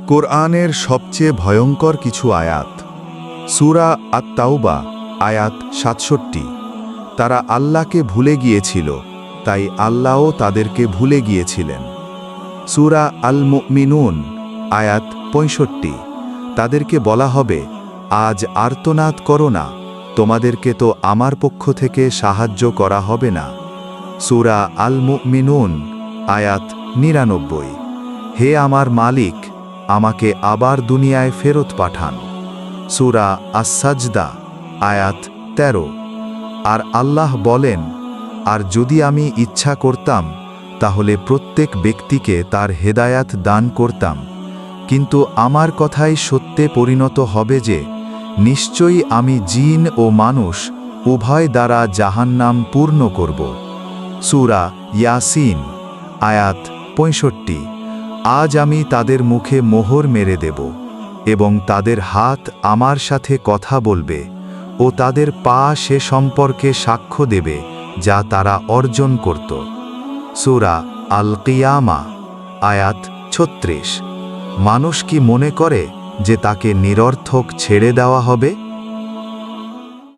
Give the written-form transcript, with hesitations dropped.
কোরআনের সবচেয়ে ভয়ঙ্কর কিছু আয়াত। সূরা আত-তাওবা আয়াত ৬৭। তারা আল্লাহকে ভুলে গিয়েছিল, তাই আল্লাহও তাদেরকে ভুলে গিয়েছিলেন। সূরা আল মুমিনুন আয়াত ৬৫। তাদেরকে বলা হবে, আজ আর্তনাদ করো না, তোমাদেরকে তো আমার পক্ষ থেকে সাহায্য করা হবে না। সূরা আল মুমিনুন আয়াত ৯৯। হে আমার মালিক, আমাকে আবার দুনিয়ায় ফেরত পাঠান। সূরা আস-সাজদা আয়াত ১৩। আর আল্লাহ বলেন, আর যদি আমি ইচ্ছা করতাম তাহলে প্রত্যেক ব্যক্তিকে তার হেদায়াত দান করতাম, কিন্তু আমার কথাই সত্যে পরিণত হবে যে নিশ্চয়ই আমি জিন ও মানুষ উভয় দ্বারা জাহান্নাম পূর্ণ করব। সূরা ইয়াসিন আয়াত ৬৫। আজ আমি তাদের মুখে মোহর মেরে দেব, এবং তাদের হাত আমার সাথে কথা বলবে, ও তাদের পা সে সম্পর্কে সাক্ষ্য দেবে যা তারা অর্জন করত। সূরা আল কিয়ামা আয়াত ৩৬। মানুষ কি মনে করে যে তাকে নিরর্থক ছেড়ে দেওয়া হবে?